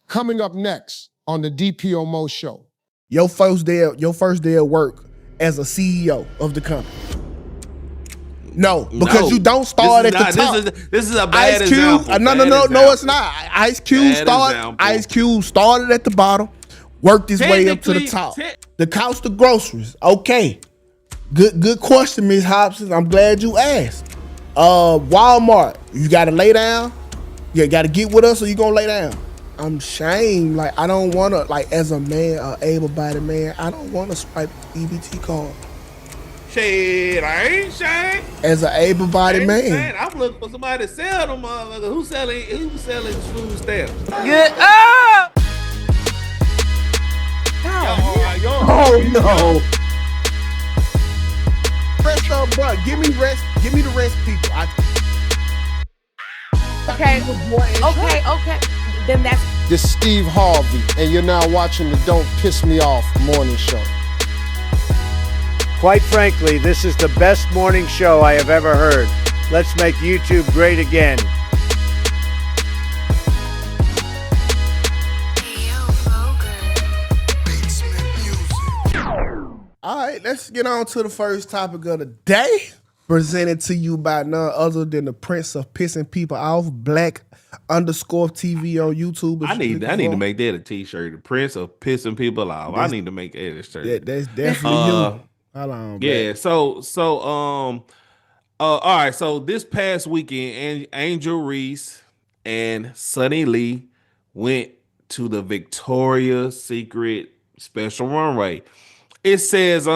Coming up next on the DPMO show. Your first day of work as a CEO of the company. No, because you don't start at the top. This is a bad Ice Cube, example. No, it's not. Ice Cube started at the bottom, worked his way up to the top. The cost of groceries. Okay. Good question, Ms. Hobson. I'm glad you asked. Walmart, you gotta lay down. You gotta get with us or you gonna lay down. I'm ashamed. Like, I don't wanna, like, as a man, able-bodied man, I don't wanna swipe EBT card. Shit, I ain't shame. As an able-bodied man. I'm looking for somebody to sell them motherfuckers. Who's selling food stamps? Get up! Oh no. Rest up, bro. Give me the rest, people. Okay. Then that's This is Steve Harvey, and you're now watching the Don't Piss Me Off morning show. Quite frankly, this is the best morning show I have ever heard. Let's make YouTube great again. All right, let's get on to the first topic of the day. Presented to you by none other than the Prince of Pissing People Off, Black_TV on YouTube. I need to make that a t-shirt. The Prince of Pissing People Off. I need to make that a shirt. That's definitely you. Hold on, yeah. So all right. So this past weekend, Angel Reese and Sunny Lee went to the Victoria's Secret special runway. It says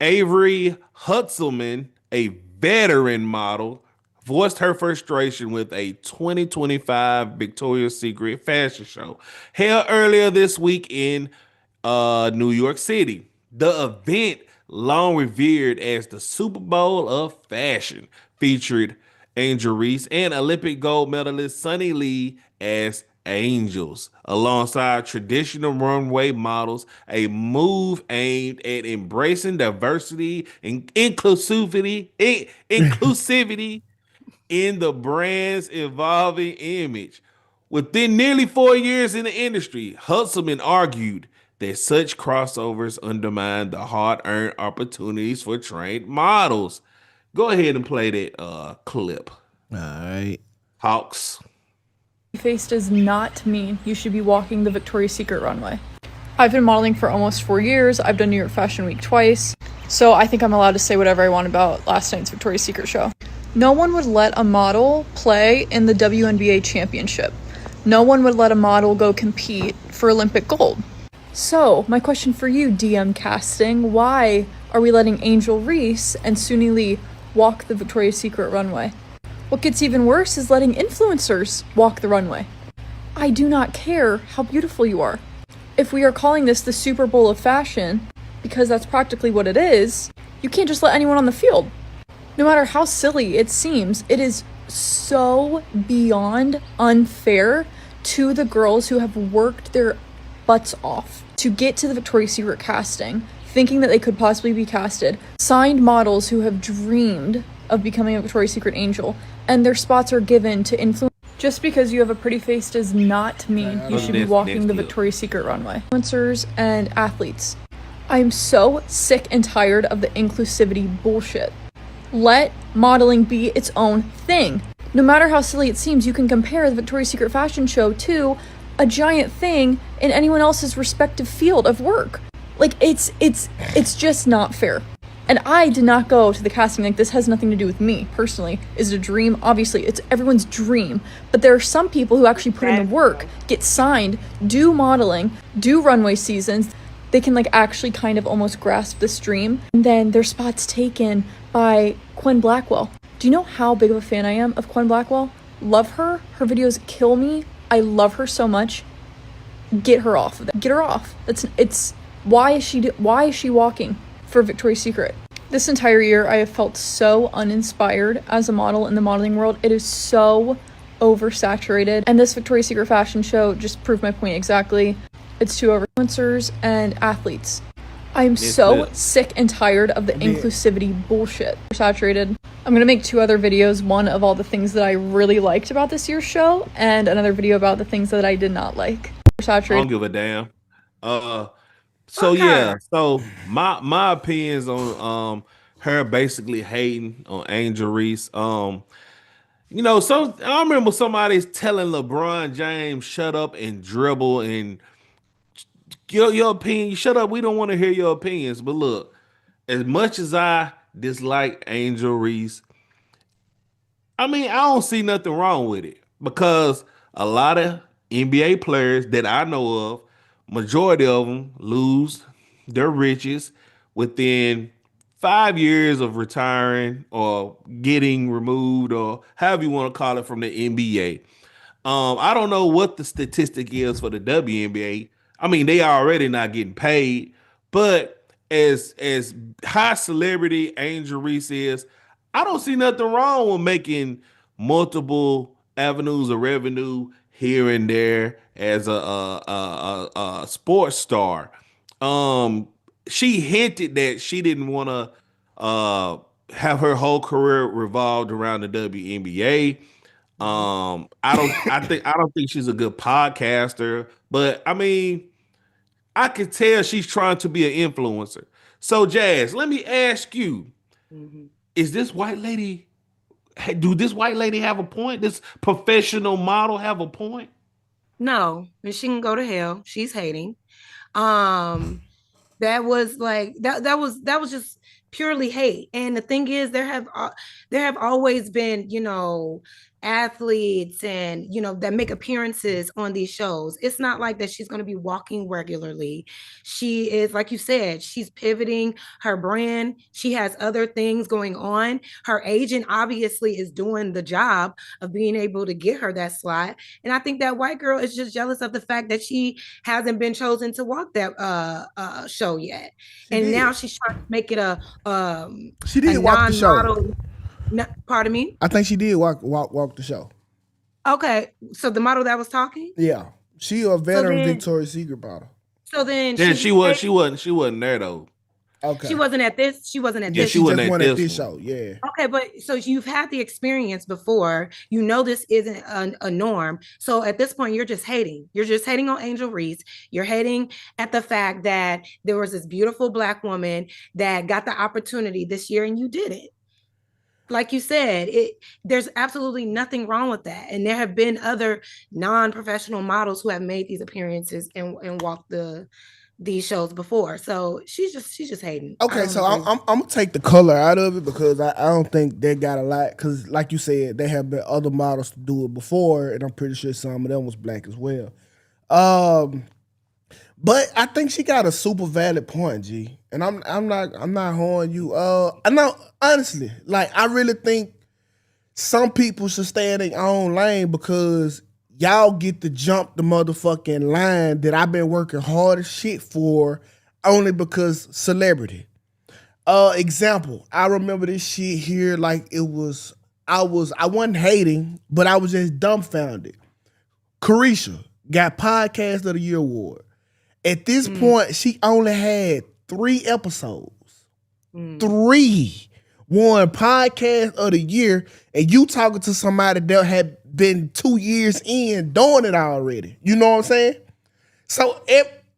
Avery Hutzelman, a veteran model, voiced her frustration with a 2025 Victoria's Secret fashion show held earlier this week in New York City. The event, long revered as the Super Bowl of fashion, featured Angel Reese and Olympic gold medalist Sunny Lee as angels, alongside traditional runway models, a move aimed at embracing diversity and inclusivity in the brand's evolving image. Within nearly 4 years in the industry, Hutzelman argued that such crossovers undermine the hard-earned opportunities for trained models. Go ahead and play that clip. All right. Hawks. Face does not mean you should be walking the Victoria's Secret runway. I've been modeling for almost 4 years. I've done New York Fashion Week twice. So I think I'm allowed to say whatever I want about last night's Victoria's Secret show. No one would let a model play in the WNBA championship. No one would let a model go compete for Olympic gold. So my question for you, DM casting, why are we letting Angel Reese and Sunny Lee walk the Victoria's Secret runway? What gets even worse is letting influencers walk the runway. I do not care how beautiful you are. If we are calling this the Super Bowl of fashion, because that's practically what it is, you can't just let anyone on the field. No matter how silly it seems, it is so beyond unfair to the girls who have worked their butts off to get to the Victoria's Secret casting, thinking that they could possibly be casted, signed models who have dreamed of becoming a Victoria's Secret angel, and their spots are given to influence. Just because you have a pretty face does not mean you should be walking the Victoria's Secret runway. Influencers and athletes. I'm so sick and tired of the inclusivity bullshit. Let modeling be its own thing. No matter how silly it seems, you can compare the Victoria's Secret fashion show to a giant thing in anyone else's respective field of work. Like, it's just not fair. And I did not go to the casting. Like, this has nothing to do with me personally. Is it a dream? Obviously, it's everyone's dream. But there are some people who actually put in the work, get signed, do modeling, do runway seasons. They can, like, actually kind of almost grasp this dream. And then their spot's taken by Quinn Blackwell. Do you know how big of a fan I am of Quinn Blackwell? Love her. Her videos kill me. I love her so much. Get her off of that. Get her off. Why is she walking for Victoria's Secret? This entire year, I have felt so uninspired as a model in the modeling world. It is so oversaturated. And this Victoria's Secret fashion show just proved my point exactly. It's too over. Influencers and athletes. I'm so sick and tired of the inclusivity bullshit. Saturated. I'm gonna make 2 other videos, one of all the things that I really liked about this year's show, and another video about the things that I did not like. Saturated. I don't give a damn. So yeah, so my opinions on her basically hating on Angel Reese. I remember somebody telling LeBron James, shut up and dribble and your opinion, shut up. We don't want to hear your opinions. But look, as much as I dislike Angel Reese, I don't see nothing wrong with it because a lot of NBA players that I know of, majority of them lose their riches within 5 years of retiring or getting removed or however you want to call it from the NBA. I don't know what the statistic is for the WNBA. They are already not getting paid, but as high celebrity Angel Reese is, I don't see nothing wrong with making multiple avenues of revenue here and there as a sports star. She hinted that she didn't want to have her whole career revolved around the WNBA. I don't think she's a good podcaster, but I could tell she's trying to be an influencer. So, Jazz, let me ask you: Is this white lady? Do this white lady have a point? This professional model have a point? No, and she can go to hell. She's hating. That was like that was just purely hate. And the thing is, there have always been, athletes and that make appearances on these shows. It's not like that she's going to be walking regularly. She is, like you said, she's pivoting her brand. She has other things going on. Her agent obviously is doing the job of being able to get her that slot. And I think that white girl is just jealous of the fact that she hasn't been chosen to walk that show yet. Now she's trying to make it she did walk the show. No, pardon me? I think she did walk the show. Okay, so the model that was talking? Yeah, she a veteran Victoria's Secret model. So then, she wasn't there though. Okay, she wasn't at this. She wasn't at this. She wasn't at this show. Yeah. Okay, but so you've had the experience before. You know this isn't a norm. So at this point, you're just hating. You're just hating on Angel Reese. You're hating at the fact that there was this beautiful Black woman that got the opportunity this year, and you didn't. Like you said, there's absolutely nothing wrong with that. And there have been other non-professional models who have made these appearances and walked these shows before. So she's just hating. Okay, so I'm gonna take the color out of it because I don't think they got a lot. Because like you said, there have been other models to do it before, and I'm pretty sure some of them was Black as well. But I think she got a super valid point, G. And I'm not horning you. I know honestly, like I really think some people should stay in their own lane because y'all get to jump the motherfucking line that I've been working hard as shit for only because celebrity. Example, I remember this shit here like it was I wasn't hating, but I was just dumbfounded. Carisha got Podcast of the Year award. At this point, she only had 3 episodes. 3 won Podcast of the Year, and you talking to somebody that had been 2 years in doing it already. You know what I'm saying? So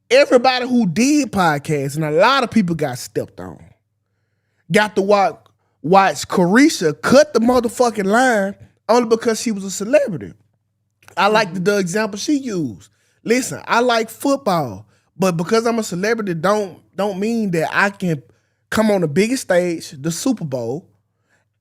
everybody who did podcasts, and a lot of people got stepped on, got to watch Carisha cut the motherfucking line only because she was a celebrity. I like the example she used. Listen, I like football. But because I'm a celebrity, don't mean that I can come on the biggest stage, the Super Bowl,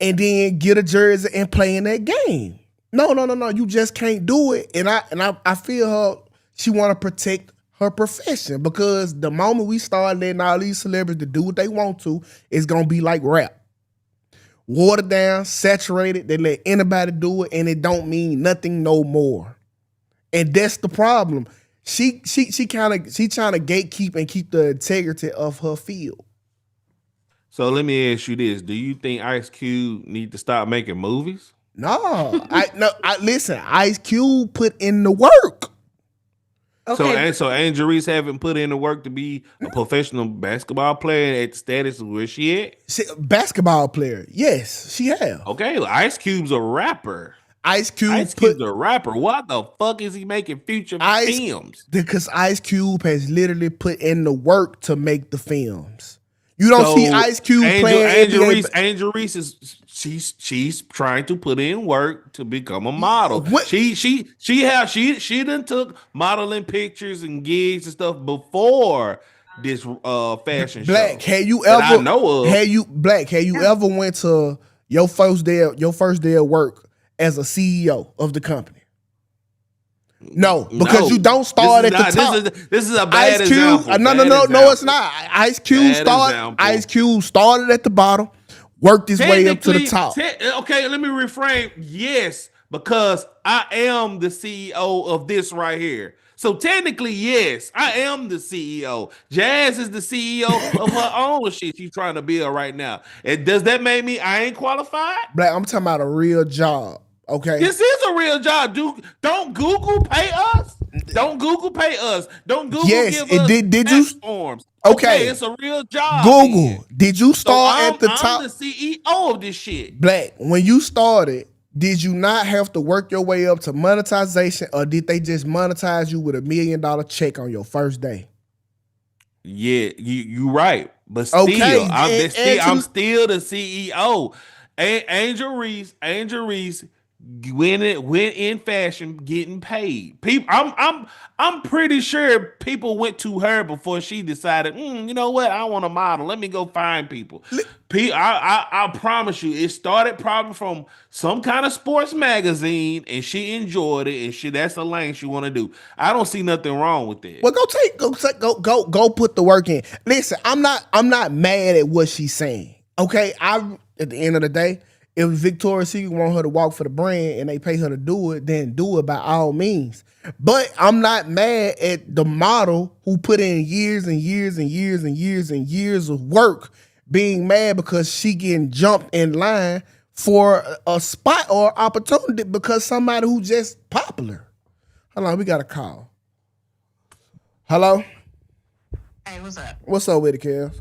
and then get a jersey and play in that game. No. You just can't do it. And I feel her. She want to protect her profession because the moment we start letting all these celebrities do what they want to, it's gonna be like rap, watered down, saturated. They let anybody do it, and it don't mean nothing no more. And that's the problem. She trying to gatekeep and keep the integrity of her field. So let me ask you this: do you think Ice Cube need to stop making movies? No, listen. Ice Cube put in the work. Okay. So Angel Reese haven't put in the work to be a professional basketball player at the status of where she at? Basketball player. Yes, she have. Okay, Ice Cube's a rapper. Ice Cube's a rapper. What the fuck is he making feature films? Because Ice Cube has literally put in the work to make the films. You don't see Ice Cube playing Angel Reese is she's trying to put in work to become a model. What? She done took modeling pictures and gigs and stuff before this fashion show. Black, have you ever I know of. have you ever went to your first day of work as a CEO of the company? No, because you don't start at the top. This is a bad Ice Cube, example. No, it's not. Ice Cube started at the bottom, worked his way up to the top. Okay, let me reframe. Yes, because I am the CEO of this right here. So technically, yes, I am the CEO. Jazz is the CEO of her own shit she's trying to build right now. And does that make me I ain't qualified? Black, I'm talking about a real job. Okay. This is a real job. Don't Google pay us. Don't Google pay us. Don't Google give us did you forms. Okay, it's a real job. Google. Man. Did you start at the top? I'm the CEO of this shit. Black, when you started, did you not have to work your way up to monetization, or did they just monetize you with $1 million check on your first day? Yeah, you right. But still, I'm still the CEO. Angel Reese went in fashion getting paid. People, I'm pretty sure people went to her before she decided, you know what, I want to model. Let me go find people. I promise you, it started probably from some kind of sports magazine, and she enjoyed it, and that's the lane she want to do. I don't see nothing wrong with it. Well, go put the work in. Listen, I'm not mad at what she's saying. Okay, at the end of the day, if Victoria's Secret want her to walk for the brand and they pay her to do it, then do it by all means. But I'm not mad at the model who put in years and years and years and years and years of work being mad because she getting jumped in line for a spot or opportunity because somebody who just popular. Hold on, we got a call. Hello? Hey, what's up? What's up with it, Kels?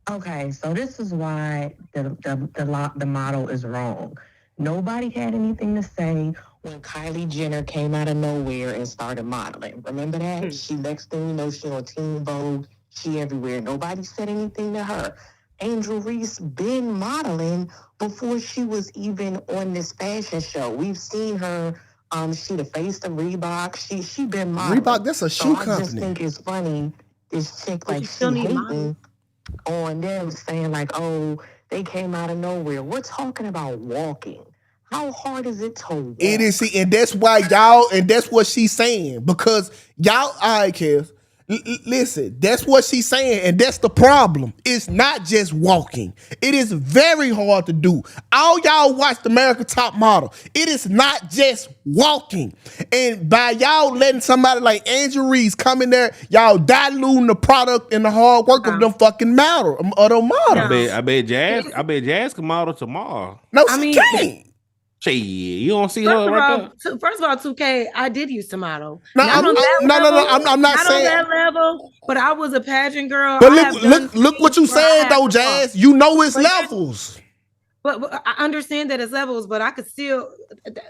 Okay, so this is why the model is wrong. Nobody had anything to say when Kylie Jenner came out of nowhere and started modeling. Remember that? She, next thing you know, she on Teen Vogue. She everywhere. Nobody said anything to her. Angel Reese been modeling before she was even on this fashion show. We've seen her. She the face of Reebok. She been modeling. Reebok, that's a shoe company. I just think it's funny. This chick like she hating on them, saying like, oh, they came out of nowhere. We're talking about walking. How hard is it to walk? It is, and that's why y'all, and that's what she's saying, because y'all, all right, Kev, listen, that's what she's saying, and that's the problem. It's not just walking. It is very hard to do. All y'all watched America's Top Model. It is not just walking. And by y'all letting somebody like Angel Reese come in there, y'all diluting the product and the hard work of them fucking model. I bet Jazz can model tomorrow. No, she can't. Shit, you don't see her right there. First of all, Tukay, I did use to model. No, I'm not saying on that level, but I was a pageant girl. But look what you said though, Jazz. You know it's levels. But I understand that it's levels, but I could still.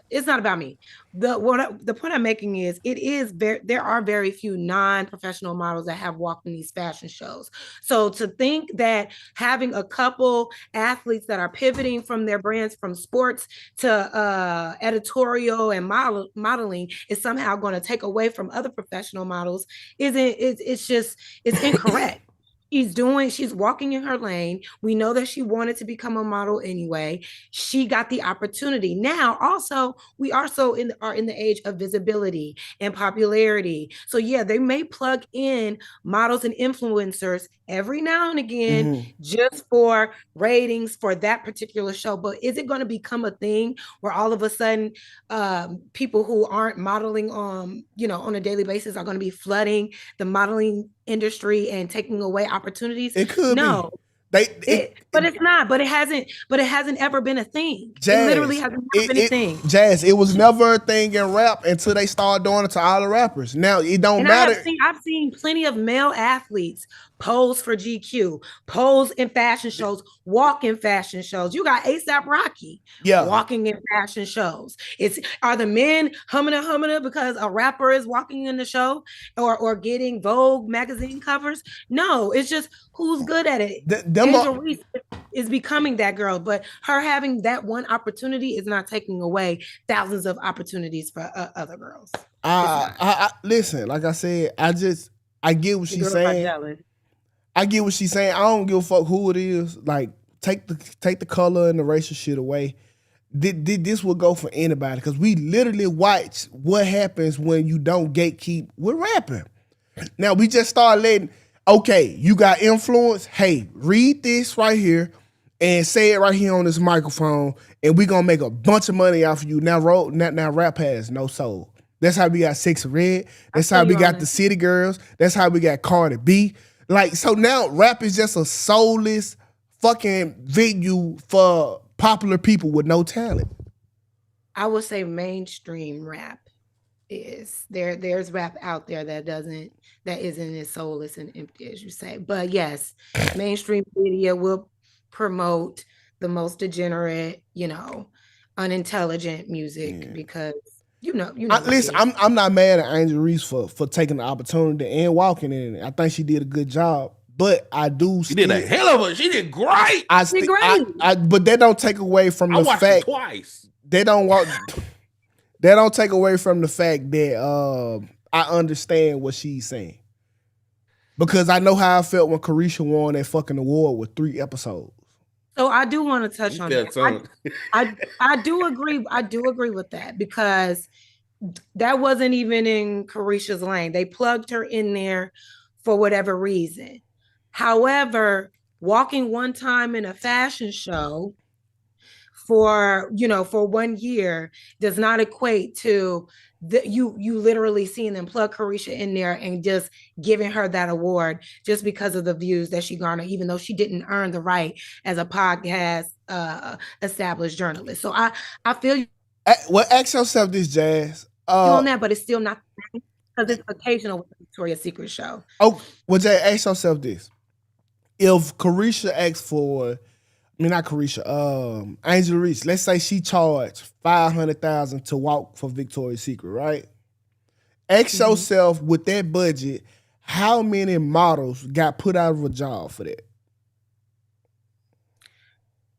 It's not about me. The point I'm making is there are very few non-professional models that have walked in these fashion shows. So to think that having a couple athletes that are pivoting from their brands from sports to editorial and modeling is somehow going to take away from other professional models it's incorrect. She's walking in her lane. We know that she wanted to become a model anyway. She got the opportunity. Now, also, we are in the age of visibility and popularity. So yeah, they may plug in models and influencers every now and again just for ratings for that particular show. But is it going to become a thing where all of a sudden people who aren't modeling on a daily basis are going to be flooding the modeling industry and taking away opportunities? It could be. But it's not. But it hasn't. But it hasn't ever been a thing. Jazz, it literally hasn't been a thing. Jazz, it was never a thing in rap until they started doing it to all the rappers. Now it don't matter. I've seen plenty of male athletes pose for GQ, pose in fashion shows, walk in fashion shows. You got A$AP Rocky walking in fashion shows. Are the men humming because a rapper is walking in the show or getting Vogue magazine covers? No, it's just who's good at it. Angel Reese is becoming that girl, but her having that one opportunity is not taking away thousands of opportunities for other girls. I listen, like I said, I get what she's saying. I get what she's saying. I don't give a fuck who it is. Like, take the color and the racial shit away. This will go for anybody because we literally watch what happens when you don't gatekeep with rapping. Now we just start letting. Okay, you got influence. Hey, read this right here and say it right here on this microphone, and we gonna make a bunch of money off of you. Now rap has no soul. That's how we got Sexy Red. That's how we got the City Girls. That's how we got Cardi B. Like, so now rap is just a soulless fucking venue for popular people with no talent. I would say mainstream rap is there's rap out there that isn't as soulless and empty as you say. But yes, mainstream media will promote the most degenerate, unintelligent music because listen, I'm not mad at Angel Reese for taking the opportunity and walking in it. I think she did a good job, but I do. She did a hell of a. She did great. She did great. But that don't take away from the fact. It twice. They don't take away from the fact that I understand what she's saying because I know how I felt when Carisha won that fucking award with 3 episodes. So I do want to touch on that. I do agree. I do agree with that because that wasn't even in Carisha's lane. They plugged her in there for whatever reason. However, walking one time in a fashion show for 1 year does not equate to you literally seeing them plug Carisha in there and just giving her that award just because of the views that she garnered, even though she didn't earn the right as a podcast established journalist. So I feel you. Well, ask yourself this, Jazz. On that, but it's still not because it's occasional with the Victoria's Secret show. Oh, well, Jazz, ask yourself this: if Carisha asked for, not Carisha, Angel Reese, let's say she charged $500,000 to walk for Victoria's Secret, right? Ask yourself with that budget, how many models got put out of a job for that?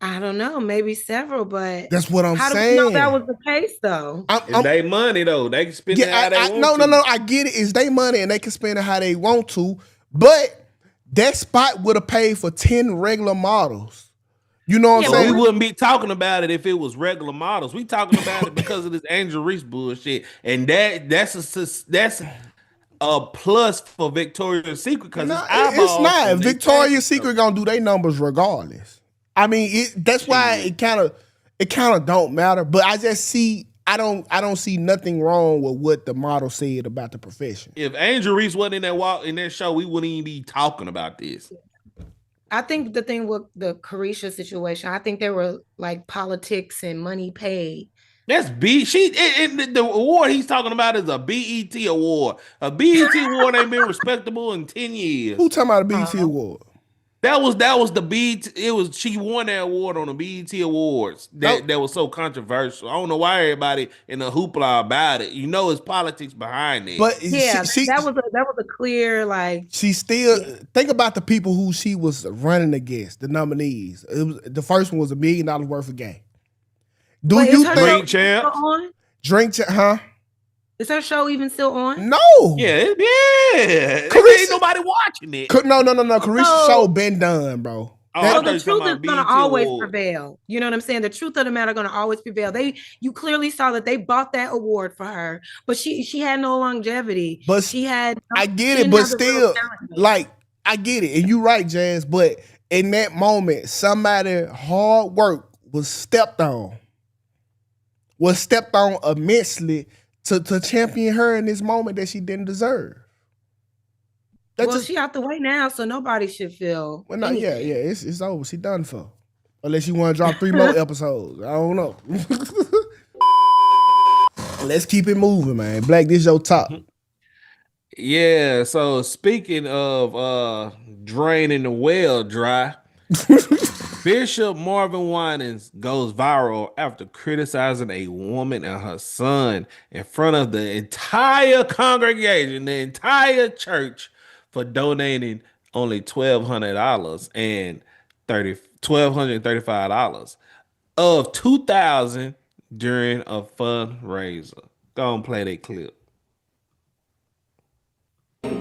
I don't know, maybe several, but that's what I'm saying. How do we know that was the case, though? It's their money, though. They can spend it how they want to. No, I get it. It's their money, and they can spend it how they want to. But that spot would have paid for 10 regular models. You know what I'm saying? We wouldn't be talking about it if it was regular models. We talking about it because of this Angel Reese bullshit, and that's a plus for Victoria's Secret because it's not. Victoria's Secret gonna do their numbers regardless. I mean, that's why it kind of don't matter. But I just see I don't see nothing wrong with what the model said about the profession. If Angel Reese wasn't in that show, we wouldn't even be talking about this. I think the thing with the Carisha situation, I think there were like politics and money paid. That's the award he's talking about is a BET award. A BET award ain't been respectable in 10 years. Who talking about a BET award? That was the BET. She won that award on the BET Awards. That was so controversial. I don't know why everybody in the hoopla about it. It's politics behind it. But that was a clear She still think about the people who she was running against, the nominees. The first one was $1 million worth of game. Drink Champs? Drink Champs, huh? Is her show even still on? No. Yeah. Carisha, ain't nobody watching it. No. Carisha's show been done, bro. So the truth is going to always prevail. You know what I'm saying? The truth of the matter going to always prevail. You clearly saw that they bought that award for her, but she had no longevity. But she had. I get it, but still, I get it, and you're right, Jazz. But in that moment, somebody hard work was stepped on immensely to champion her in this moment that she didn't deserve. She out the way now, so nobody should feel. Well, no, yeah, it's over. She done for. Unless you want to drop 3 more episodes, I don't know. Let's keep it moving, man. Black, this your top. Yeah. So speaking of draining the well dry. Bishop Marvin Winans goes viral after criticizing a woman and her son in front of the entire congregation, the entire church, for donating only $1,200 and $1,235 of $2,000 during a fundraiser. Go and play that clip.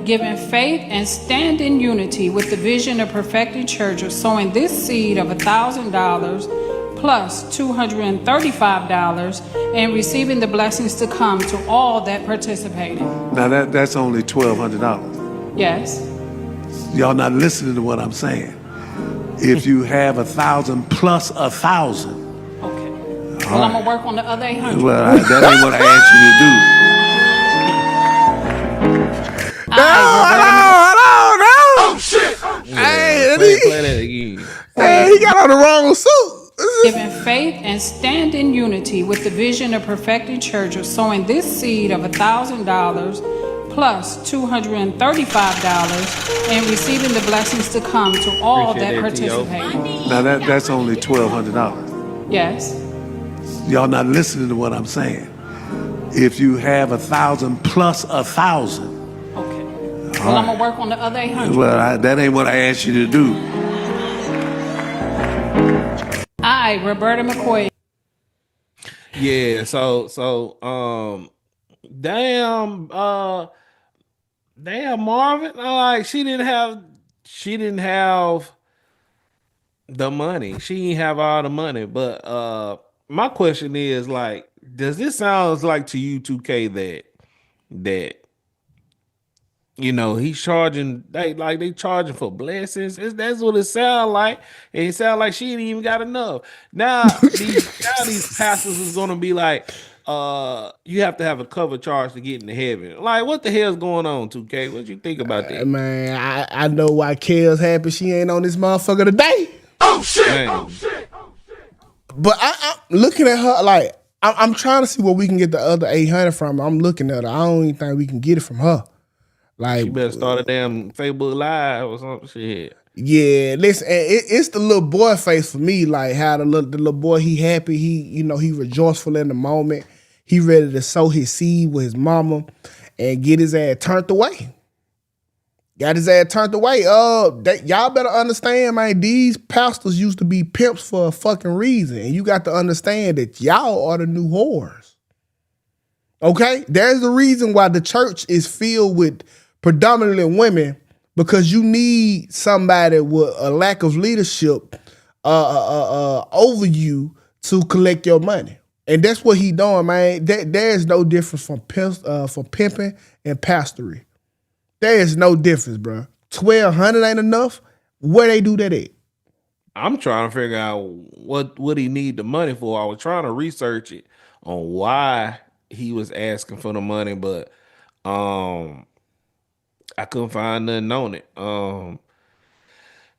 Giving faith and stand in unity with the vision of perfecting church of sowing this seed of $1,000 plus $235 and receiving the blessings to come to all that participated. Now that's only $1,200. Yes. Y'all not listening to what I'm saying. If you have 1,000 plus 1,000. Okay. Well, I'm gonna work on the other 800. Well, that ain't what I asked you to do. No. Oh shit! Hey, play that again. Hey, he got on the wrong suit. Giving faith and stand in unity with the vision of perfecting church of sowing this seed of $1,000 plus $235 and receiving the blessings to come to all that participate. Now that's only $1,200. Yes. Y'all not listening to what I'm saying. If you have 1,000 plus 1,000. Well, I'm gonna work on the other 800. Well, that ain't what I asked you to do. I, Roberta McCoy. Yeah, so damn Marvin, like she didn't have the money. She didn't have all the money. But my question is, like, does this sound like to you, Tukay, that you know, he's charging, they charging for blessings? That's what it sounds like. And it sounds like she ain't even got enough. Now these pastors is gonna be like, you have to have a cover charge to get into heaven. Like, what the hell's going on, Tukay? What you think about that? Man, I know why Kel's happy she ain't on this motherfucker today. Oh shit! Oh shit! But I'm looking at her like I'm trying to see where we can get the other 800 from. I'm looking at her. I don't even think we can get it from her. Like, you better start a damn Facebook Live or some shit. Yeah, listen, it's the little boy face for me. Like how the little boy, he happy, he rejoiceful in the moment. He ready to sow his seed with his mama and get his ass turned away. Got his ass turned away. Y'all better understand, man. These pastors used to be pimps for a fucking reason, and you got to understand that y'all are the new whores. Okay, there's the reason why the church is filled with predominantly women, because you need somebody with a lack of leadership over you to collect your money. And that's what he doing, man. There's no difference from pimping and pastory. There is no difference, bro. 1,200 ain't enough. Where they do that at? I'm trying to figure out what he need the money for. I was trying to research it on why he was asking for the money, but I couldn't find nothing on it.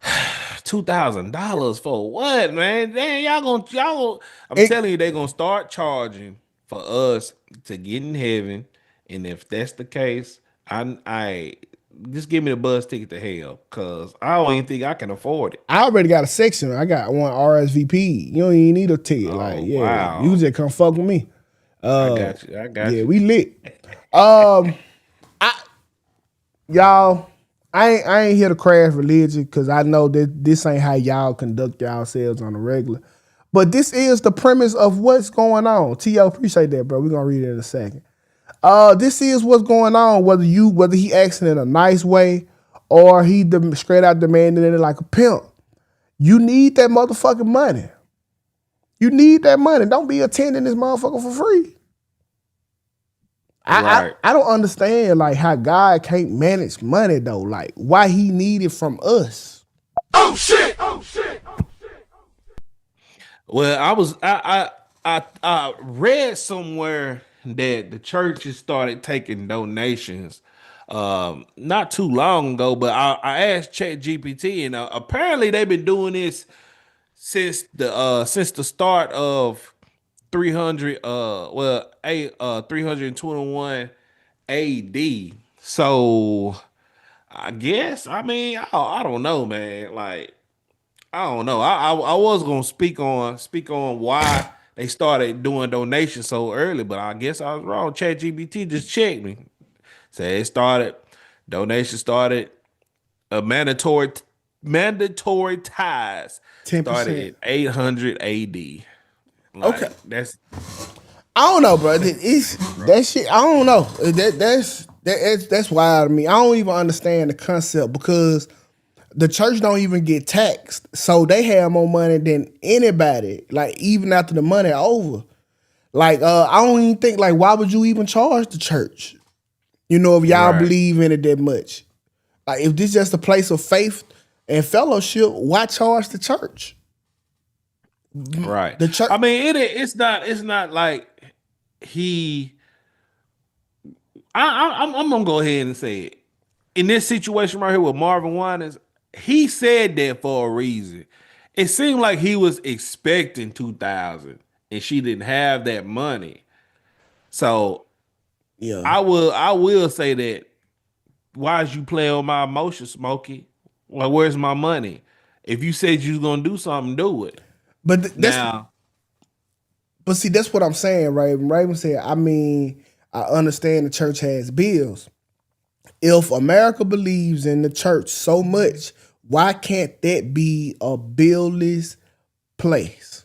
$2,000 for what, man? Damn, y'all. I'm telling you, they're gonna start charging for us to get in heaven, and if that's the case, I just give me the bus ticket to hell, cause I don't even think I can afford it. I already got a section. I got one RSVP. You don't even need a ticket. Wow. You just come fuck with me. I got you. Yeah, we lit. Y'all, I ain't here to crash religion, because I know that this ain't how y'all conduct yourselves on the regular. But this is the premise of what's going on. T.O., appreciate that, bro. We're going to read it in a second. This is what's going on, whether he acting in a nice way or he straight out demanding it like a pimp. You need that motherfucking money. You need that money. Don't be attending this motherfucker for free. Right. I don't understand like how God can't manage money though. Like why he need it from us. Oh shit! Well, I read somewhere that the churches started taking donations not too long ago, but I asked ChatGPT, and apparently they've been doing this since the start of 321 AD. So I guess I don't know, man. Like I don't know. I was gonna speak on why they started doing donations so early, but I guess I was wrong. ChatGPT just checked me. Say donations started a mandatory ties 10%. started in 800 AD. Okay. That's I don't know, bro. It's that shit. I don't know. That's wild to me. I don't even understand the concept because the church don't even get taxed, so they have more money than anybody. Like even after the money over, like I don't even think like why would you even charge the church? You know, if y'all believe in it that much, like if this is just a place of faith and fellowship, why charge the church? Right. The church. I mean, it's not like he. I'm gonna go ahead and say it. In this situation right here with Marvin Winans, he said that for a reason. It seemed like he was expecting 2,000, and she didn't have that money. So, yeah, I will say that. Why is you playing on my emotions, Smokey? Like, where's my money? If you said you was gonna do something, do it. But see, that's what I'm saying, Raven. Raven said, I mean, I understand the church has bills. If America believes in the church so much, why can't that be a billless place?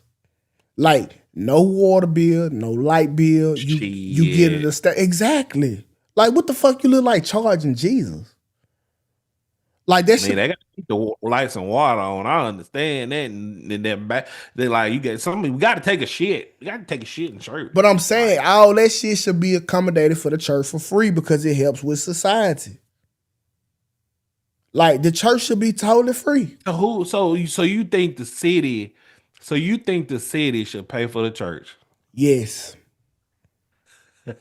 Like, no water bill, no light bill. You get it exactly. Like, what the fuck you look like charging Jesus? Like that shit. They got to keep the lights and water on. I understand that, and then back. They like you get something. We got to take a shit. We got to take a shit in church. But I'm saying all that shit should be accommodated for the church for free because it helps with society. Like the church should be totally free. So you think the city? So you think the city should pay for the church? Yes. You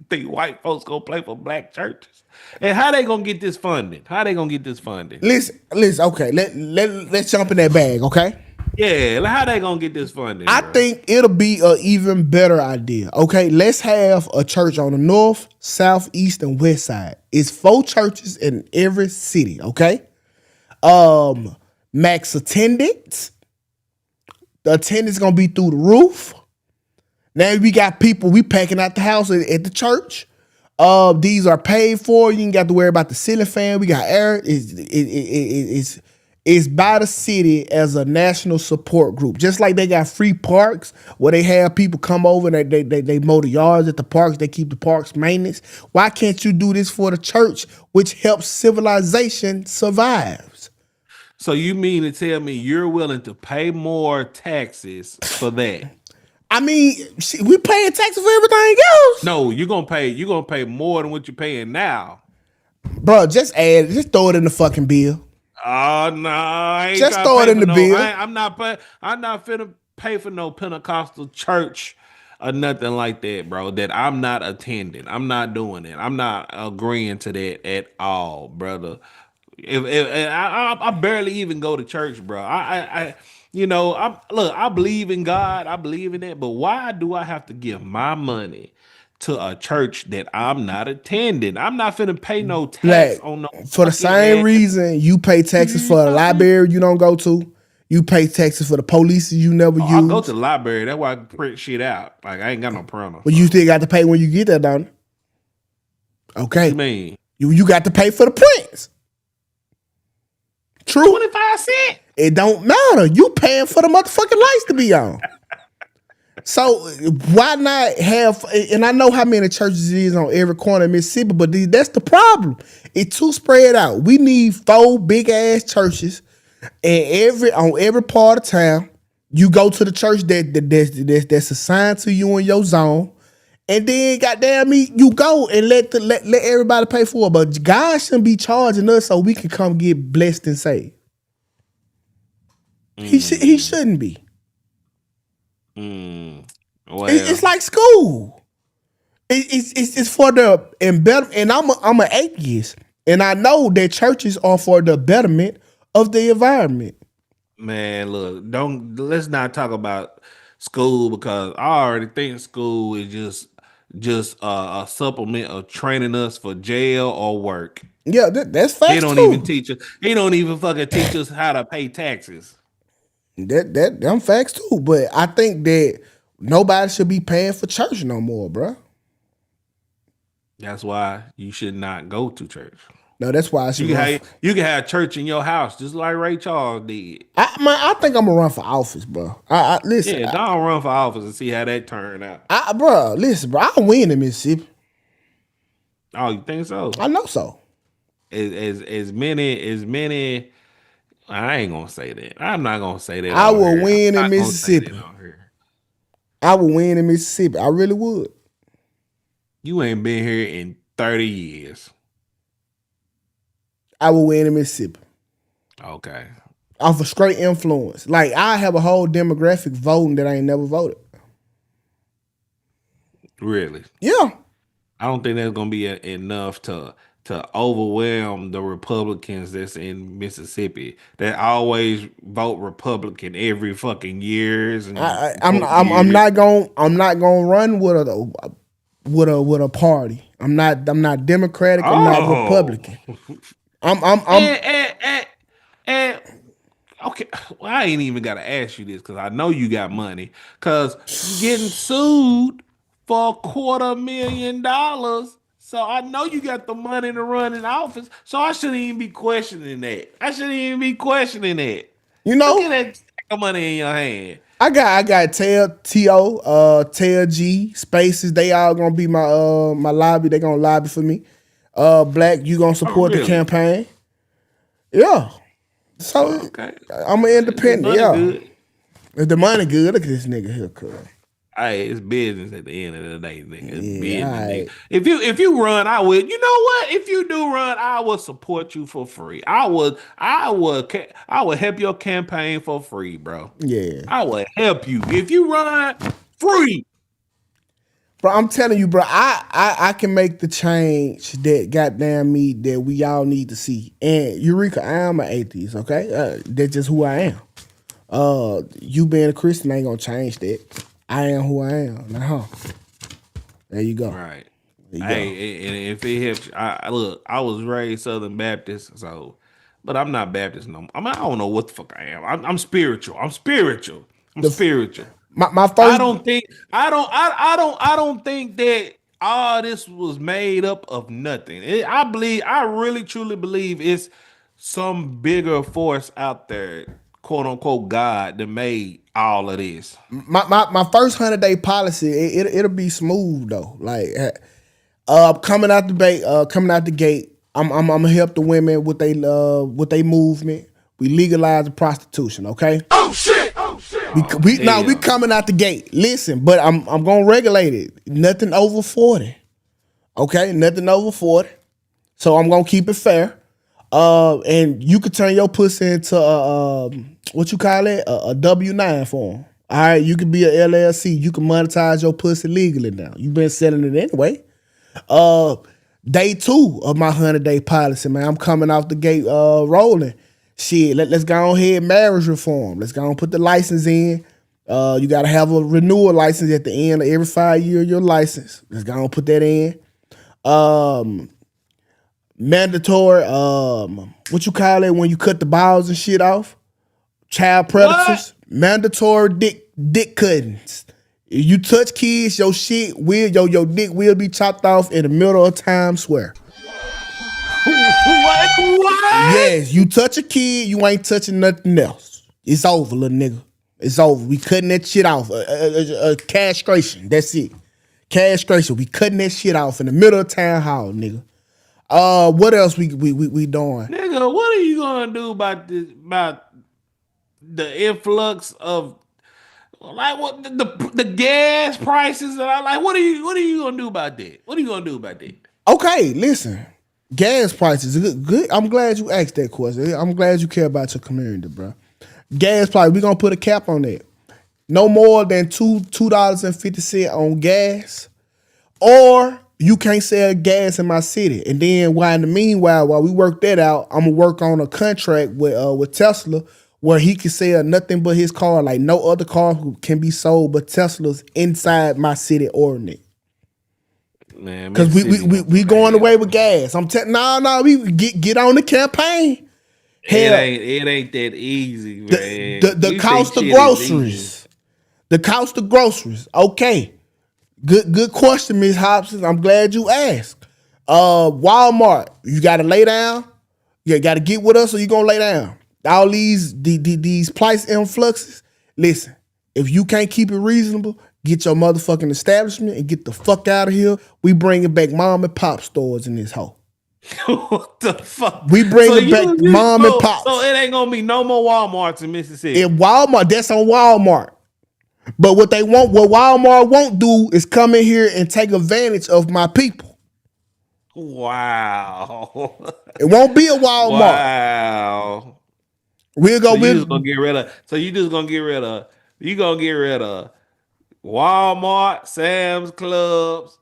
think white folks gonna play for black churches? And how they gonna get this funded? Listen. Okay, let's jump in that bag. Okay. Yeah, how they gonna get this funded? I think it'll be an even better idea. Okay, let's have a church on the north, south, east, and west side. It's 4 churches in every city. Okay. Max attendance. The attendance gonna be through the roof. Now we got people, we packing out the house at the church. These are paid for. You ain't got to worry about the ceiling fan. We got air. It's by the city as a national support group. Just like they got free parks where they have people come over and they mow the yards at the parks. They keep the parks maintenance. Why can't you do this for the church, which helps civilization survives? So you mean to tell me you're willing to pay more taxes for that? I mean, we paying taxes for everything else. No, you're gonna pay more than what you're paying now. Bro, just throw it in the fucking bill. Oh no, I ain't just throw it in the bill. I'm not finna pay for no Pentecostal church or nothing like that, bro. That I'm not attending. I'm not doing it. I'm not agreeing to that at all, brother. If I barely even go to church, bro. I believe in God. I believe in that. But why do I have to give my money to a church that I'm not attending? I'm not finna pay no tax on no. For the same reason you pay taxes for the library you don't go to. You pay taxes for the police you never use. I go to the library. That's why I print shit out. Like I ain't got no printer. But you still got to pay when you get there, don't you? Okay. What you mean? You got to pay for the prints. True. 25 cents. It don't matter. You paying for the motherfucking lights to be on. So why not have? And I know how many churches it is on every corner of Mississippi, but that's the problem. It's too spread out. We need 4 big ass churches, and on every part of town. You go to the church that's assigned to you in your zone, and then goddamn me, you go and let everybody pay for it. But God shouldn't be charging us so we can come get blessed and saved. He shouldn't be. Well, it's like school. It's for the betterment. And I'm an atheist, and I know that churches are for the betterment of the environment. Man, look, let's not talk about school because I already think school is just a supplement of training us for jail or work. Yeah, that's facts. They don't even teach us. They don't even fucking teach us how to pay taxes. Them facts too. But I think that nobody should be paying for church no more, bro. That's why you should not go to church. No, that's why I should. You can have church in your house, just like Ray Charles did. I think I'm gonna run for office, bro. Listen. Yeah, don't run for office and see how that turned out. Bro, listen, bro. I'll win in Mississippi. Oh, you think so? I know so. As many. I ain't gonna say that. I'm not gonna say that. I will win in Mississippi. I will win in Mississippi. I really would. You ain't been here in 30 years. I will win in Mississippi. Okay. Off of straight influence. Like, I have a whole demographic voting that I ain't never voted. Really? Yeah. I don't think that's gonna be enough to overwhelm the Republicans that's in Mississippi that always vote Republican every fucking years. And I'm not gonna run with a party. I'm not Democratic. I'm not Republican. And okay, well, I ain't even gotta ask you this because I know you got money. Cause you're getting sued for $250,000. So I know you got the money to run in office. So I shouldn't even be questioning that. You know, look at that stack of money in your hand. I got Tel G, Spaces. They all gonna be my lobby. They gonna lobby for me. Black, you gonna support the campaign? Yeah. So okay. I'm an independent. Good. If the money good, look at this nigga here, cuz. Hey, it's business at the end of the day, nigga. It's business, right. nigga. If you run, I would. You know what? If you do run, I will support you for free. I would help your campaign for free, bro. Yeah. I would help you. If you run free. Bro, I'm telling you, bro, I can make the change that goddamn me that we all need to see. And Eureka, I am an atheist, okay? That's just who I am. You being a Christian ain't gonna change that. I am who I am. Now, there you go. Right. Hey, and if it helps, I was raised Southern Baptist, but I'm not Baptist no more. I don't know what the fuck I am. I'm spiritual. I'm spiritual. My first. I don't think that all this was made up of nothing. I really truly believe it's some bigger force out there, quote unquote God, that made all of this. My first 100-day policy, it'll be smooth though. Like coming out the gate, I'm gonna help the women with they movement. We legalize the prostitution, okay? Oh shit! We coming out the gate. Listen, but I'm gonna regulate it. Nothing over 40. Okay? Nothing over 40. So I'm gonna keep it fair. And you could turn your pussy into what you call it? A W-9 form. All right, you can be a LLC. You can monetize your pussy legally now. You've been selling it anyway. Day 2 of my 100-day policy, man. I'm coming off the gate rolling. Shit, let's go ahead marriage reform. Let's go and put the license in. You got to have a renewal license at the end of every 5 years of your license. Let's go and put that in. Mandatory, what you call it when you cut the balls and shit off? Child predators. What? Mandatory dick cuttings. If you touch kids, your dick will be chopped off in the middle of Times Square. What? Yes, you touch a kid, you ain't touching nothing else. It's over, little nigga. It's over. We cutting that shit off. Castration. That's it. Castration. We cutting that shit off in the middle of town hall, nigga. What else we doing? Nigga, what are you gonna do about this? About the influx of like what the gas prices and what are you gonna do about that? What are you gonna do about that? Okay, listen. Gas prices, good. I'm glad you asked that question. I'm glad you care about your community, bro. Gas price, we're gonna put a cap on that. No more than $2.50 on gas. Or you can't sell gas in my city. And then while we work that out, I'm gonna work on a contract with Tesla where he can sell nothing but his car, like no other car can be sold but Tesla's inside my city ordinance. Man, because we going away with gas. We get on the campaign. Hell, it ain't that easy, man. The cost of groceries. The cost of groceries. Okay. Good question, Ms. Hobson. I'm glad you asked. Walmart, you gotta lay down. You gotta get with us or you gonna lay down. All these price influxes. Listen, if you can't keep it reasonable, get your motherfucking establishment and get the fuck out of here. We bringing back mom and pop stores in this hole. What the fuck? We bringing back mom and pop. So it ain't gonna be no more Walmarts in Mississippi. In Walmart, that's on Walmart. But what Walmart won't do is come in here and take advantage of my people. Wow. It won't be a Walmart. Wow. You just gonna get rid of Walmart, Sam's Clubs.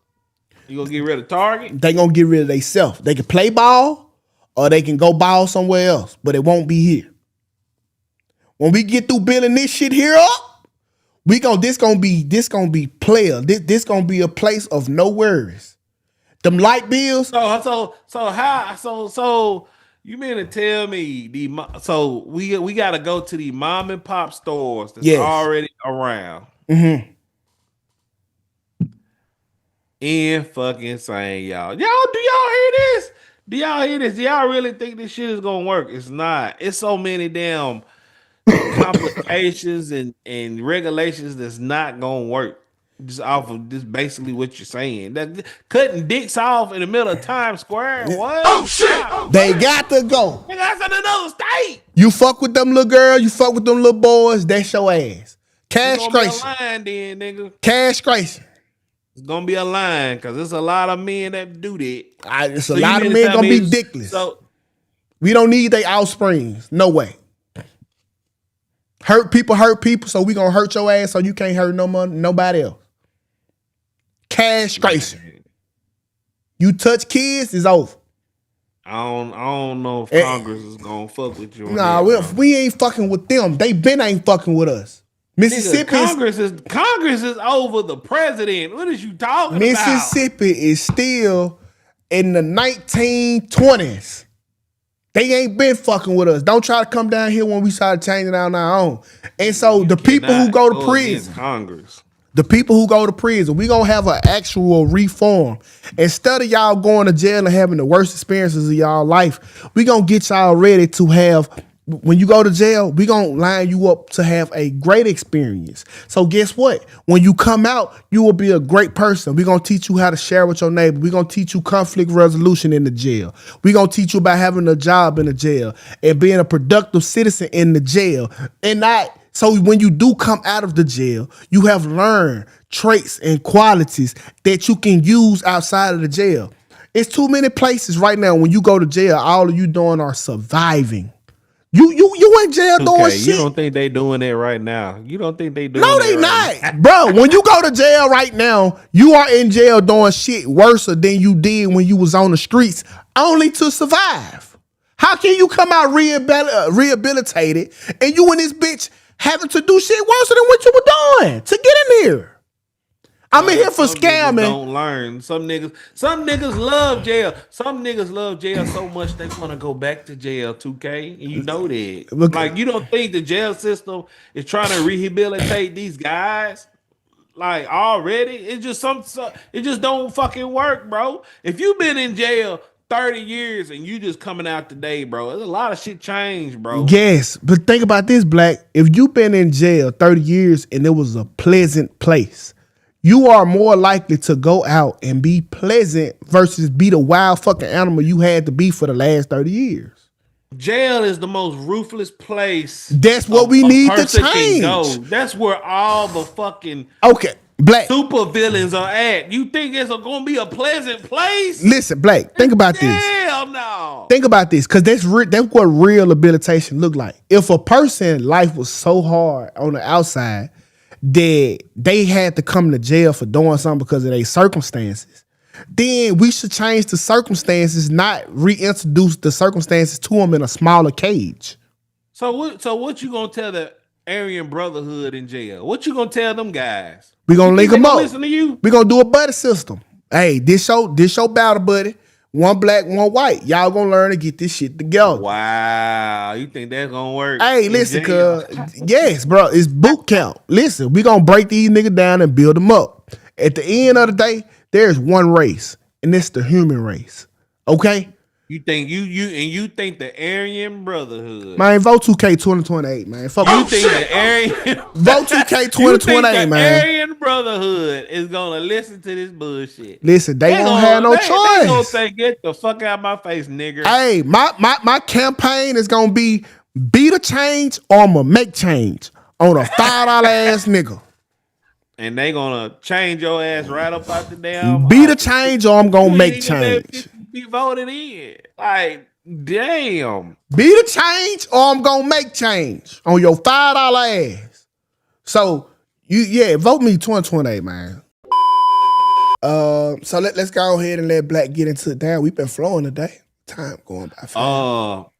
You gonna get rid of Target? They gonna get rid of themselves. They can play ball or they can go ball somewhere else, but it won't be here. When we get through building this shit here up, this gonna be player. This gonna be a place of no worries. Them light bills. So you mean to tell me we gotta go to the mom and pop stores that's already around? Mm-hmm. In fucking saying y'all. Do y'all hear this? Do y'all really think this shit is gonna work? It's not. It's so many damn complications and regulations that's not gonna work. Just off of this basically what you're saying. That cutting dicks off in the middle of Times Square. What? Oh shit! They got to go. They got in another state. You fuck with them little girls, you fuck with them little boys, that's your ass. Castration. Then, nigga. Castration. It's gonna be a line because there's a lot of men that do that. It's a lot of men gonna be dickless. So we don't need their offsprings. No way. Hurt people, so we gonna hurt your ass so you can't hurt nobody else. Castration. You touch kids, it's over. I don't know if Congress is gonna fuck with you. Nah, we ain't fucking with them. They been ain't fucking with us. Mississippi Congress is over the president. What is you talking about? Mississippi is still in the 1920s. They ain't been fucking with us. Don't try to come down here when we started changing on our own. And so the people who go to prison, Congress. The people who go to prison, we gonna have an actual reform. Instead of y'all going to jail and having the worst experiences of y'all life, we gonna get y'all ready to have, when you go to jail, we gonna line you up to have a great experience. So guess what? When you come out, you will be a great person. We gonna teach you how to share with your neighbor. We gonna teach you conflict resolution in the jail. We gonna teach you about having a job in the jail and being a productive citizen in the jail. So when you do come out of the jail, you have learned traits and qualities that you can use outside of the jail. It's too many places right now when you go to jail, all of you doing are surviving. You in jail doing shit. You don't think they doing that right now? You don't think they doing No, they not. Bro, when you go to jail right now, you are in jail doing shit worse than you did when you was on the streets only to survive. How can you come out rehabilitated and you in this bitch having to do shit worse than what you were doing to get in here? I'm in here for scamming. Don't learn. Some niggas love jail. Some niggas love jail so much they want to go back to jail. 2K, and you know that. Like, you don't think the jail system is trying to rehabilitate these guys? Like, already, it just don't fucking work, bro. If you've been in jail 30 years and you just coming out today, bro, there's a lot of shit changed, bro. Yes, but think about this, Black. If you've been in jail 30 years and it was a pleasant place, you are more likely to go out and be pleasant versus be the wild fucking animal you had to be for the last 30 years. Jail is the most ruthless place. That's what we need to change. That's where all the fucking Black super villains are at. You think it's gonna be a pleasant place? Listen, Black, think about this. Hell no. Think about this, because that's what real rehabilitation look like. If a person's life was so hard on the outside that they had to come to jail for doing something because of their circumstances, then we should change the circumstances, not reintroduce the circumstances to them in a smaller cage. So what you gonna tell the Aryan Brotherhood in jail? What you gonna tell them guys? We gonna link them up. Listen to you? We gonna do a buddy system. Hey, this your battle buddy. One black, one white. Y'all gonna learn to get this shit together. Wow, you think that's gonna work? Hey, listen, cuz, yes, bro, it's boot camp. Listen, we gonna break these niggas down and build them up. At the end of the day, there's one race, and it's the human race. Okay? You think you think the Aryan Brotherhood? Man, vote 2K 2028, man. Fuck you think the Aryan vote 2K 2028, man. Aryan Brotherhood is gonna listen to this bullshit. Listen, they won't have no choice. They gonna say, "Get the fuck out of my face, nigga." Hey, my campaign is gonna be the change or I'ma make change on a $5 ass nigga. And they gonna change your ass right up out the damn. Be the change or I'm gonna make change. Be voted in. Like, damn. Be the change or I'm gonna make change on your $5 ass. So vote me 2028, man. So let's go ahead and let Black get into it. Damn, we've been flowing today. Time going by fast.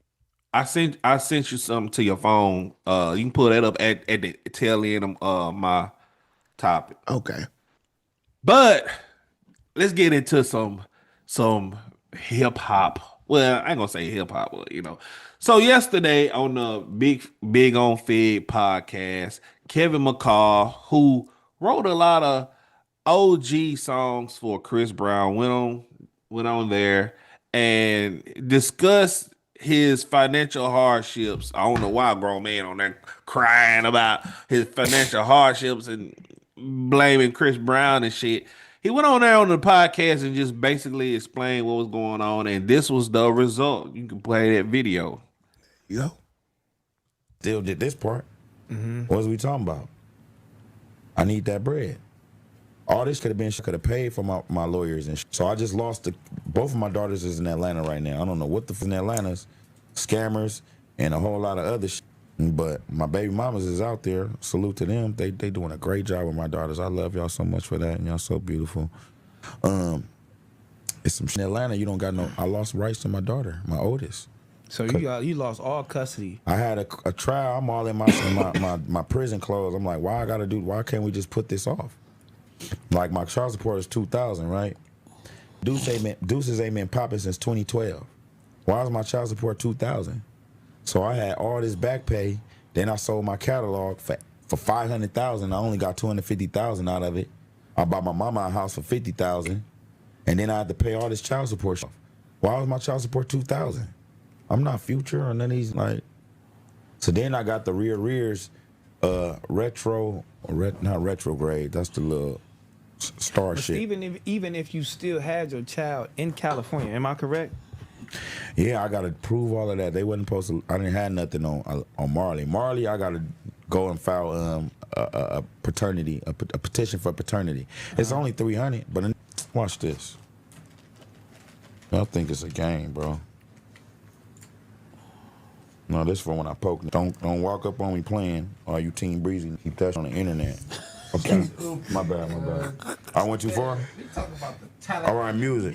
I sent you something to your phone. You can pull that up at the tail end of my topic. Okay. But let's get into some hip hop. Well, I ain't gonna say hip hop, but So yesterday on the Big on Fig podcast, Kevin McCall, who wrote a lot of OG songs for Chris Brown, went on there and discussed his financial hardships. I don't know why a grown man on there crying about his financial hardships and blaming Chris Brown and shit. He went on there on the podcast and just basically explained what was going on, and this was the result. You can play that video. Yo. Still did this part. What was we talking about? I need that bread. All this could have paid for my lawyers and so I just lost both of my daughters is in Atlanta right now. I don't know what the in Atlanta's scammers and a whole lot of other shit. But my baby mamas is out there. Salute to them. They doing a great job with my daughters. I love y'all so much for that, and y'all so beautiful. It's some shit in Atlanta. You don't got no. I lost rights to my daughter, my oldest. So you lost all custody. I had a trial. I'm all in my prison clothes. I'm like, why can't we just put this off? Like my child support is $2,000, right? Deuces ain't been popping since 2012. Why is my child support $2,000? So I had all this back pay. Then I sold my catalog for $500,000. I only got $250,000 out of it. I bought my mama a house for $50,000, and then I had to pay all this child support. Why was my child support $2,000? I'm not Future or none of these So then I got the rears, not retrograde. That's the little star shit. Even if you still had your child in California, am I correct? Yeah, I gotta prove all of that. They wasn't supposed to. I didn't have nothing on Marley. Marley, I gotta go and file a paternity, a petition for paternity. It's only $300, but watch this. I think it's a game, bro. No, this for when I poke. Don't walk up on me playing. Or you Team Breezy keep that on the internet. Okay, my bad. I went too far. All right, music.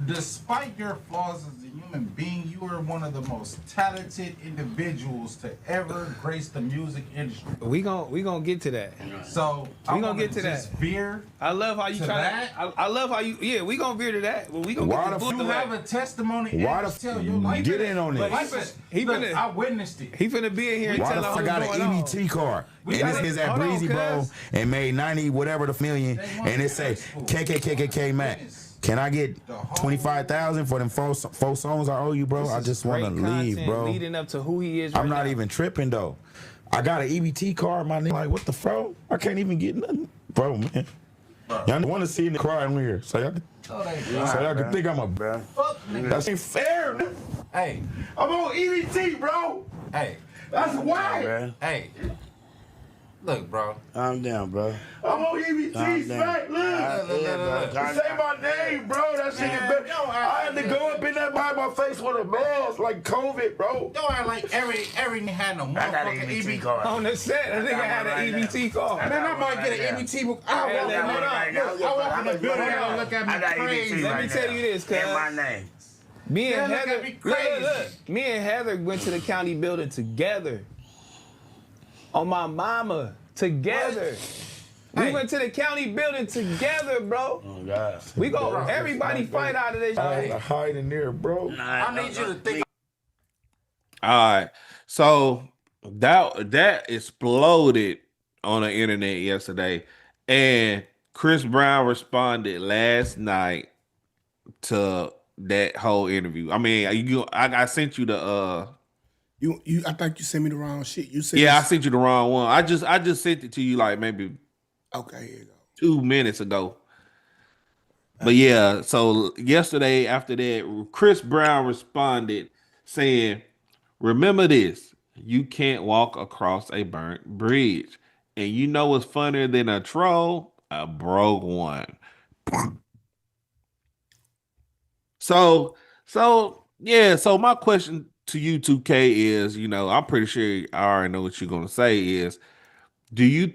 Despite your flaws as a human being, you are one of the most talented individuals to ever grace the music industry. We gonna get to that. So we gonna get to that. Veer. I love how you try that. I love how you. Yeah, we gonna veer to that. Well, we gonna get to you have a testimony. Why the tell your life get in on this? I witnessed it. He finna be in here and why tell the us fuck what's I got going an on. EBT card? And it says at Breezy Bro and made 90 whatever the million, and it say KKKKK Max. Can I get 25,000 for them four songs I owe you, bro? I just want to leave, bro. Leading up to who he is. I'm not even tripping though. I got an EBT card, my nigga. Like what the fuck? I can't even get nothing, bro, man. Y'all want to see me cry in here, so y'all can think I'm a bro. That ain't fair. Hey, I'm on EBT, bro. Hey, that's why. Hey, Look, bro. Calm down, bro. I'm on EBT smack. Look. Say my name, bro. That shit is better. I had to go up in there by my face with a mask like COVID, bro. Don't act like every had no motherfucking EBT card. On the set, that nigga had an EBT card. Man, I might get an EBT. I walk in the building and look at me crazy. Let me tell you this, cuz. My name. Me and Heather, look. Me and Heather went to the county building together. On my mama, together. We went to the county building together, bro. Oh, God. We go, everybody fight out of this. I hide in there, bro. I need you to think. All right. So that exploded on the internet yesterday. And Chris Brown responded last night to that whole interview. I mean, I sent you the I think you sent me the wrong shit. You said I sent you the wrong one. I just sent it to you like maybe okay, here you go. 2 minutes ago. But yeah, so yesterday after that, Chris Brown responded saying, "Remember this, you can't walk across a burnt bridge. And you know what's funnier than a troll? A broke one." So yeah, so my question to you, Tukay, is, I'm pretty sure I already know what you're gonna say is, do you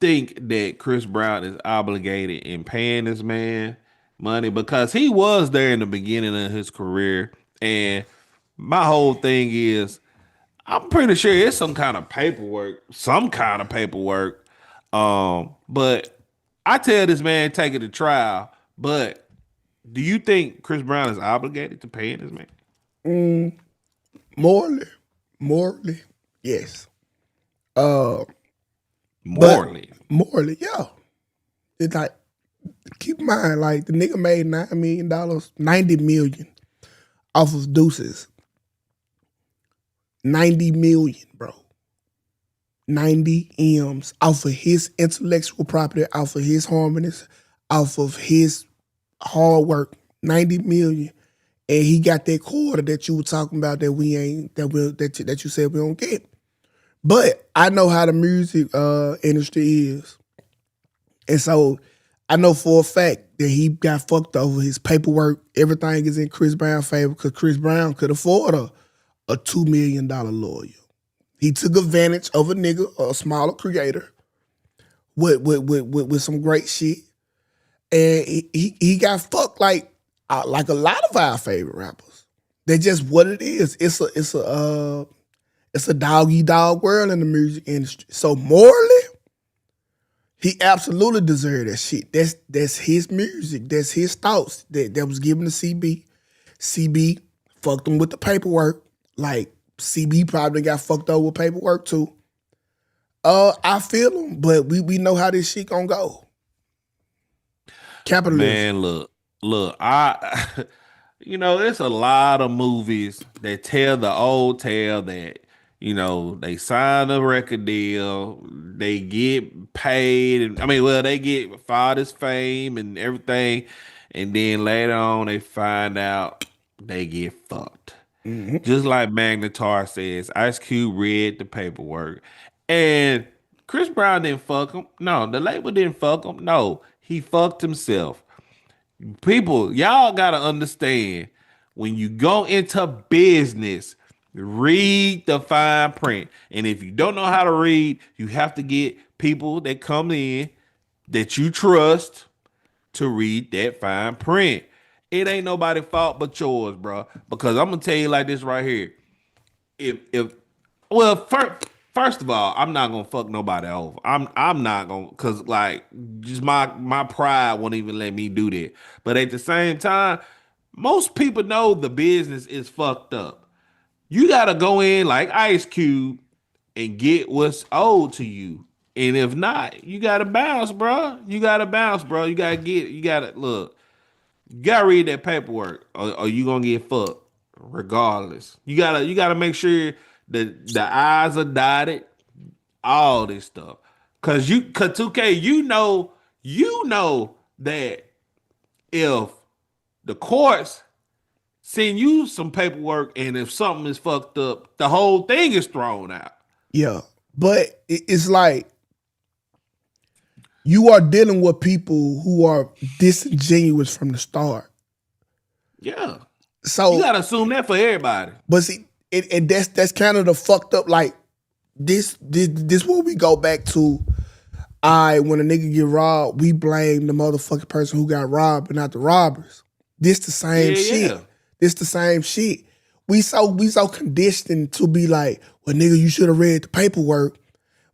think that Chris Brown is obligated in paying this man money? Because he was there in the beginning of his career, and my whole thing is, I'm pretty sure it's some kind of paperwork. But I tell this man take it to trial. But do you think Chris Brown is obligated to pay this man? Morally, yes. Morally, yeah. It's like, keep in mind, like the nigga made $9 million, $90 million off of Deuces. 90 million, bro. 90 M's off of his intellectual property, off of his harmonies, off of his hard work. 90 million. And he got that quarter that you were talking about that that you said we don't get. But I know how the music industry is. And so I know for a fact that he got fucked over. His paperwork, everything is in Chris Brown's favor because Chris Brown could afford a $2 million lawyer. He took advantage of a nigga, a smaller creator, with some great shit. And he got fucked like a lot of our favorite rappers. They're just what it is. It's a dog-eat-dog world in the music industry. So morally, he absolutely deserved that shit. That's his music. That's his thoughts that was given to CB. CB fucked him with the paperwork. Like, CB probably got fucked over with paperwork too. I feel him, but we know how this shit gonna go. Capitalism. Man, look, there's a lot of movies that tell the old tale that, they sign a record deal, they get paid, they get father's fame and everything, and then later on they find out they get fucked. Mm-hmm. Just like Magnetar says, Ice Cube read the paperwork. And Chris Brown didn't fuck him. No, the label didn't fuck him. No, he fucked himself. People, y'all got to understand, when you go into business, read the fine print. And if you don't know how to read, you have to get people that come in that you trust to read that fine print. It ain't nobody's fault but yours, bro. Because I'm gonna tell you like this right here. First of all, I'm not gonna fuck nobody over. I'm not gonna, cause like just my pride won't even let me do that. But at the same time, most people know the business is fucked up. You gotta go in like Ice Cube and get what's owed to you. And if not, you gotta bounce, bro. You gotta look. You gotta read that paperwork, or you gonna get fucked regardless. You gotta make sure that the I's are dotted, all this stuff. Cause 2K, you know that if the courts send you some paperwork and if something is fucked up, the whole thing is thrown out. Yeah, but it's like you are dealing with people who are disingenuous from the start. Yeah. So you gotta assume that for everybody. But see, and that's kind of the fucked up. Like this where we go back to. When a nigga get robbed, we blame the motherfucking person who got robbed, but not the robbers. This the same shit. Yeah. This the same shit. We so conditioned to be like, well, nigga, you should have read the paperwork.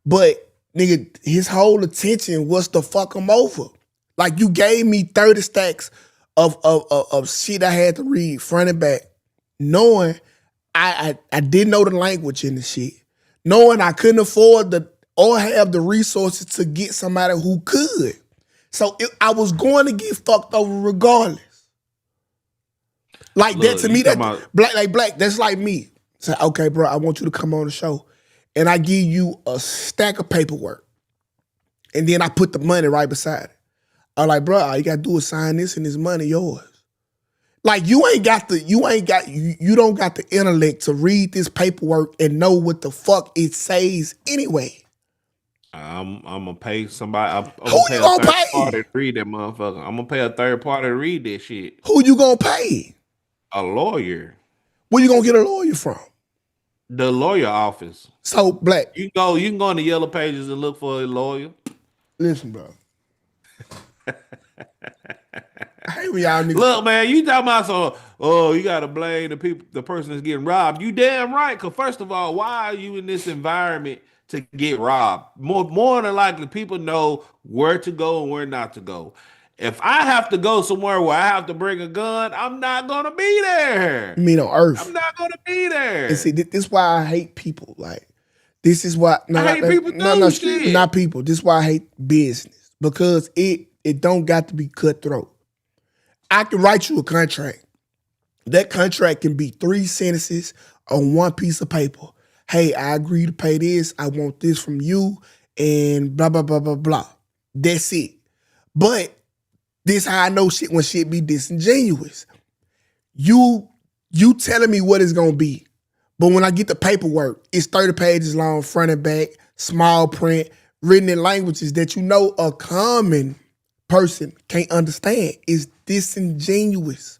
But nigga, his whole attention was to fuck him over. Like you gave me 30 stacks of shit I had to read front and back, knowing I didn't know the language in the shit, knowing I couldn't afford or have the resources to get somebody who could. So I was going to get fucked over regardless. Like that to me, that black, that's like me. Say, okay, bro, I want you to come on the show. And I give you a stack of paperwork. And then I put the money right beside it. I'm like, bro, all you gotta do is sign this and this money yours. Like you don't got the intellect to read this paperwork and know what the fuck it says anyway. I'm gonna pay somebody. I'm Who gonna pay you a gonna third pay? party to read that motherfucker. I'm gonna pay a third party to read that shit. Who you gonna pay? A lawyer. Where you gonna get a lawyer from? The lawyer office. So black. You can go on the Yellow Pages and look for a lawyer. Listen, bro. I hate when y'all niggas. Look, man, you talking about you gotta blame the person that's getting robbed. You damn right. Cause first of all, why are you in this environment to get robbed? More than likely, people know where to go and where not to go. If I have to go somewhere where I have to bring a gun, I'm not gonna be there. You mean on Earth? I'm not gonna be there. And see, this is why I hate people. Like, this is why I hate people too. Not people. This is why I hate business, because it don't got to be cutthroat. I can write you a contract. That contract can be 3 sentences on one piece of paper. Hey, I agree to pay this. I want this from you, and blah blah blah blah blah. That's it. But this how I know shit when shit be disingenuous. You telling me what it's gonna be, but when I get the paperwork, it's 30 pages long, front and back, small print, written in languages that you know a common person can't understand. It's disingenuous.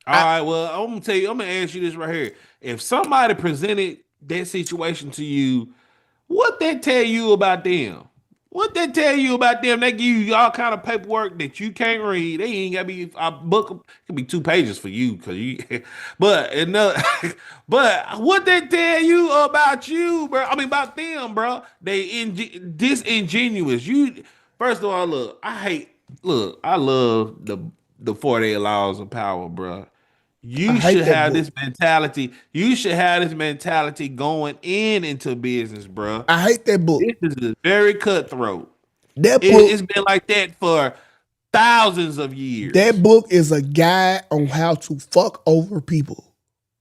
All right, well, I'm gonna ask you this right here. If somebody presented that situation to you, what that tell you about them? What that tell you about them? They give you all kind of paperwork that you can't read. They ain't gotta be a book. It could be 2 pages for you, but what they tell you about you, bro? I mean about them, bro. They disingenuous. You first of all, I love the 48 laws of power, bro. You should have this mentality. You should have this mentality going into business, bro. I hate that book. This is very cutthroat. That book, it's been like that for thousands of years. That book is a guide on how to fuck over people.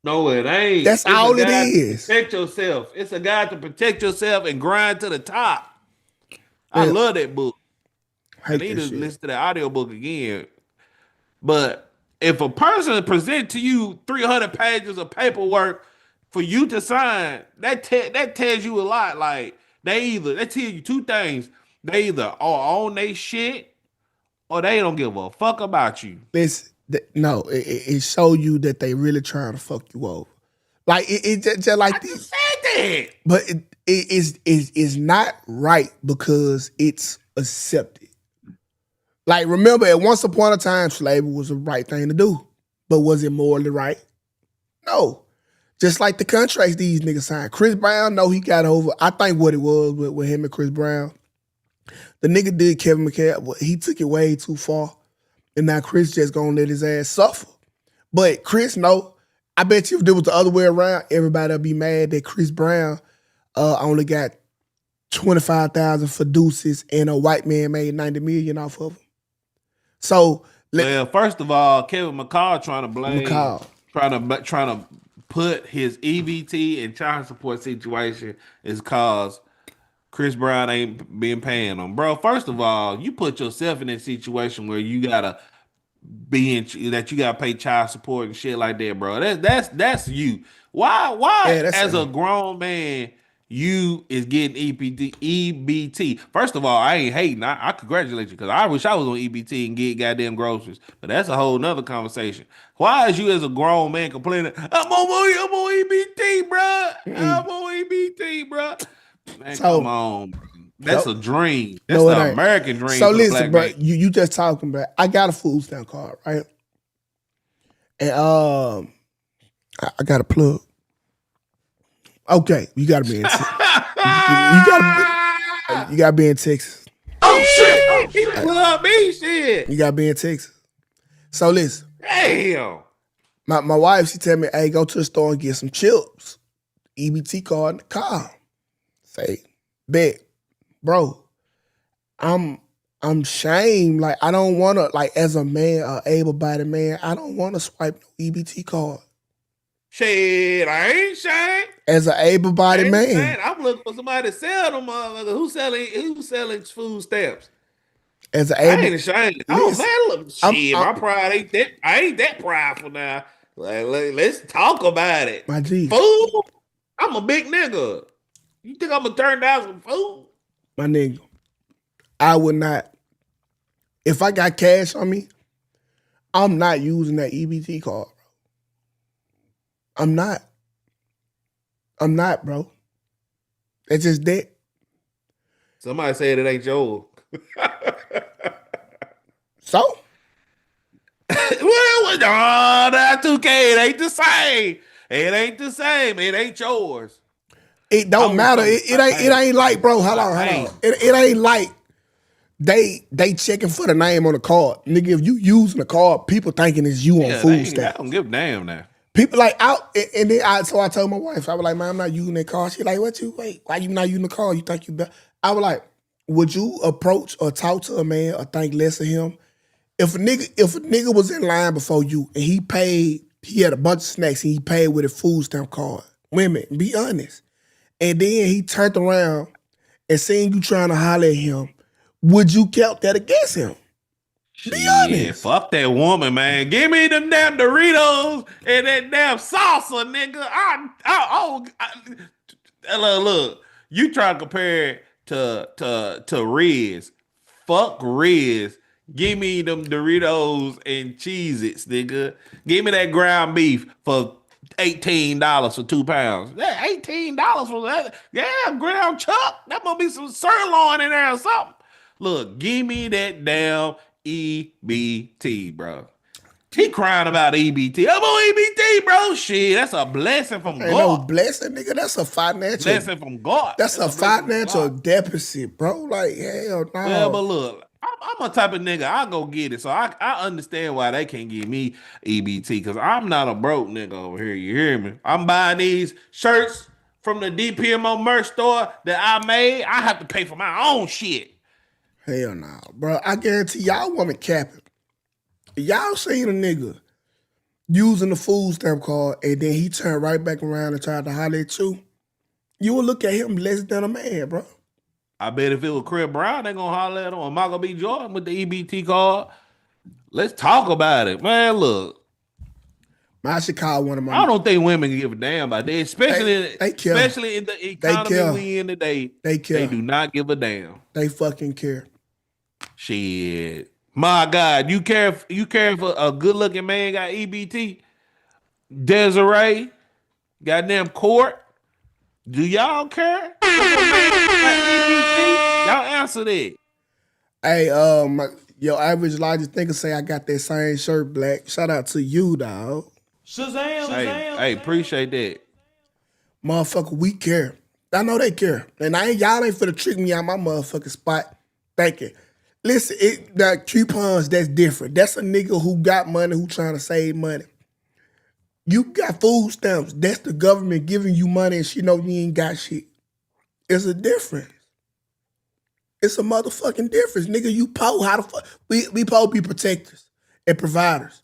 No, it ain't. That's all it is. Protect yourself. It's a guide to protect yourself and grind to the top. I love that book. I need to listen to the audiobook again. But if a person present to you 300 pages of paperwork for you to sign, that tells you a lot. Like they tell you 2 things. They either own they shit or they don't give a fuck about you. It show you that they really trying to fuck you over. Like it just like this. Said that. But it is not right because it's accepted. Like, remember, at once upon a time, slavery was the right thing to do. But was it morally right? No. Just like the contracts these niggas signed. Chris Brown, no, he got over. I think what it was with him and Chris Brown, the nigga did Kevin McCall, he took it way too far. And now Chris just gonna let his ass suffer. But Chris, no. I bet you if it was the other way around, everybody would be mad that Chris Brown only got $25,000 for deuces and a white man made $90 million off of him. So, first of all, Kevin McCall trying to put his EBT and child support situation is cause Chris Brown ain't been paying them, bro. First of all, you put yourself in that situation where you gotta you gotta pay child support and shit like that, bro. That's you. Why as a grown man you is getting EBT. First of all, I ain't hating. I congratulate you because I wish I was on EBT and get goddamn groceries. But that's a whole nother conversation. Why is you as a grown man complaining? I'm on EBT, bro. I'm on EBT, bro. Man, So, come on. That's a dream. That's No, it the ain't. American dream. So for the listen, black bro, man. you just talking, bro. I got a food stamp card, right? And I got a plug. Okay, you gotta be in Texas. you gotta be in Texas. Oh shit! He plug me shit. You gotta be in Texas. So listen. Damn. My wife, she tell me, hey, go to the store and get some chips. EBT card in the car. Say, bet. Bro, I'm shamed. Like, I don't wanna, like, as a man, a able-bodied man, I don't wanna swipe no EBT card. Shit, I ain't shamed. As an able-bodied man. Shamed. I'm looking for somebody to sell them motherfuckers. Who's selling food stamps? As an I able, ain't ashamed. Oh man, look, shit, my pride ain't that. I ain't that prideful now. Like, let's talk about it. My G. Food. I'm a big nigga. You think I'm gonna turn down some food? My nigga, I would not. If I got cash on me, I'm not using that EBT card, bro. I'm not, bro. It's just that. Somebody said it ain't yours. So? Well, that Tukay, it ain't the same. It ain't the same. It ain't yours. It don't matter. It ain't like, bro. Hold on. It ain't like they checking for the name on the card, nigga. If you using the card, people thinking it's you on food stamps. I don't give a damn now. People like out, and then so I told my wife, I was like, man, I'm not using that card. She like, why you not using the card? You think you better? I was like, would you approach or talk to a man or think less of him? If a nigga was in line before you and he had a bunch of snacks and he paid with a food stamp card. Women, be honest. And then he turned around and seen you trying to holler at him, would you count that against him? Be honest. Fuck that woman, man. Give me them damn Doritos and that damn salsa, nigga. Look, you try to compare it to Riz. Fuck Riz. Give me them Doritos and Cheez-Its, nigga. Give me that ground beef for $18 for 2 pounds. That $18 for that. Yeah, ground chuck. That must be some sirloin in there or something. Look, give me that damn EBT, bro. He crying about EBT. I'm on EBT, bro. Shit, that's a blessing from God. No blessing, nigga. That's a financial blessing from God. That's a financial deficit, bro. Like, hell no. Well, but look, I'm a type of nigga. I'll go get it. So I understand why they can't give me EBT because I'm not a broke nigga over here. You hear me? I'm buying these shirts from the DPMO merch store that I made. I have to pay for my own shit. Hell no, bro. I guarantee y'all women capping. Y'all seen a nigga using the food stamp card and then he turned right back around and tried to holler at you. You will look at him less than a man, bro. I bet if it was Chris Brown, they gonna holler at him or Michael B. Jordan with the EBT card. Let's talk about it, man. Look, I should call one of my. I don't think women give a damn about that, especially in the economy we in today. They care. They do not give a damn. They fucking care. Shit, my God, you care if a good looking man got EBT? Desiree, goddamn Court. Do y'all care? Y'all answer that. Hey, your average largest thinker say I got that same shirt black. Shout out to you, dog. Shazam. Hey, appreciate that. Motherfucker, we care. I know they care. And y'all ain't finna trick me out my motherfucking spot. Thank you. Listen, the coupons, that's different. That's a nigga who got money, who trying to save money. You got food stamps. That's the government giving you money and she know you ain't got shit. It's a difference. It's a motherfucking difference. Nigga, you po. How the fuck? We po be protectors and providers.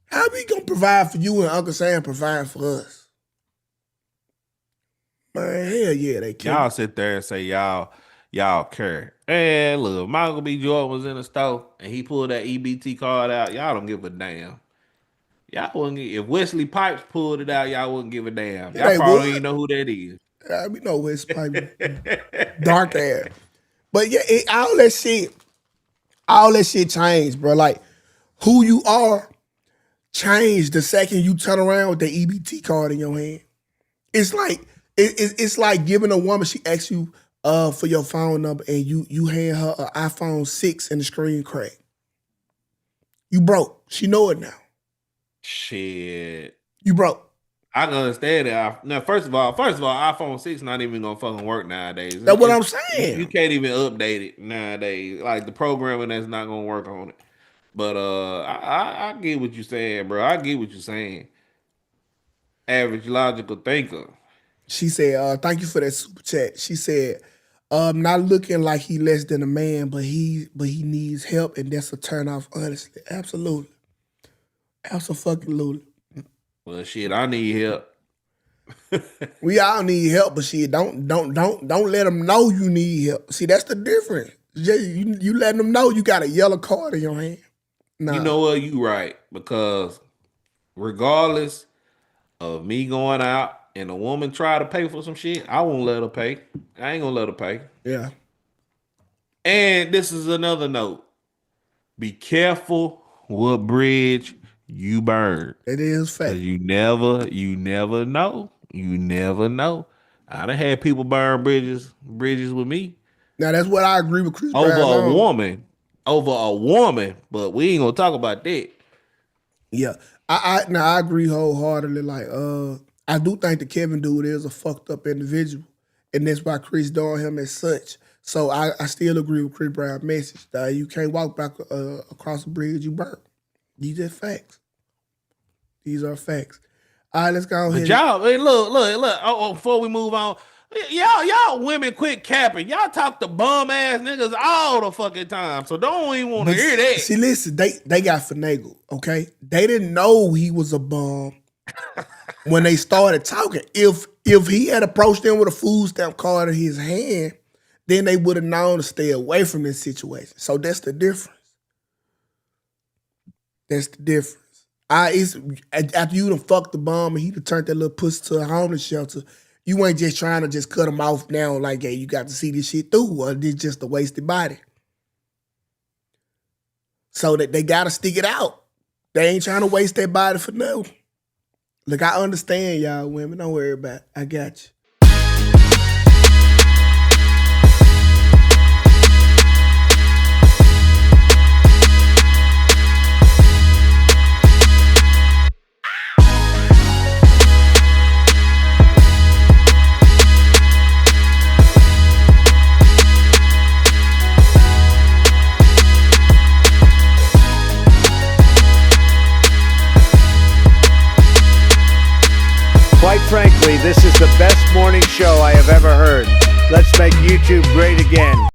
How we gonna provide for you and Uncle Sam provide for us? Man, hell yeah, they care. Y'all sit there and say y'all care. And look, Michael B. Jordan was in the store and he pulled that EBT card out. Y'all don't give a damn. Y'all wouldn't. If Wesley Pipes pulled it out, y'all wouldn't give a damn. Y'all probably don't even know who that is. We know it's probably dark ass. But yeah, all that shit changed, bro. Like, who you are changed the second you turn around with the EBT card in your hand. It's like it's like giving a woman, she asks you for your phone number and you hand her an iPhone 6 and the screen crack. You broke. She know it now. Shit. You broke. I can understand that. Now, first of all, iPhone 6 not even gonna fucking work nowadays. That's what I'm saying. You can't even update it nowadays. Like the programming that's not gonna work on it. But I get what you're saying, bro. I get what you're saying. Average logical thinker. She said, thank you for that super chat. She said, not looking like he less than a man, but he needs help, and that's a turn off, honestly. Absolutely. Absolutely. Well, shit, I need help. We all need help, but shit, don't let them know you need help. See, that's the difference. You letting them know you got a yellow card in your hand. Nah. You know what? You right, because regardless of me going out and a woman try to pay for some shit, I won't let her pay. I ain't gonna let her pay. Yeah. And this is another note. Be careful what bridge you burn. It is fact. You never know. You never know. I done had people burn bridges with me. Now that's what I agree with Chris over Brown over a woman, but we ain't gonna talk about that. Yeah, I agree wholeheartedly. Like, I do think the Kevin dude is a fucked up individual, and that's why Chris doing him as such. So I still agree with Chris Brown's message that you can't walk back across the bridge you burnt. These are facts. These are facts. All right, let's go ahead. But y'all, hey, look. Oh, before we move on, y'all women quit capping. Y'all talk to bum ass niggas all the fucking time, so don't even want to hear that. See, listen, they got finagled. Okay, they didn't know he was a bum when they started talking. If he had approached them with a food stamp card in his hand, then they would have known to stay away from this situation. So that's the difference. That's the difference. After you done fucked the bum and he done turned that little pussy to a homeless shelter, you ain't just trying to just cut him off now like, hey, you got to see this shit through, or it's just a wasted body. So that they got to stick it out. They ain't trying to waste their body for no. Look, I understand y'all women. Don't worry about it. I got you. Quite frankly, this is the best morning show I have ever heard. Let's make YouTube great again.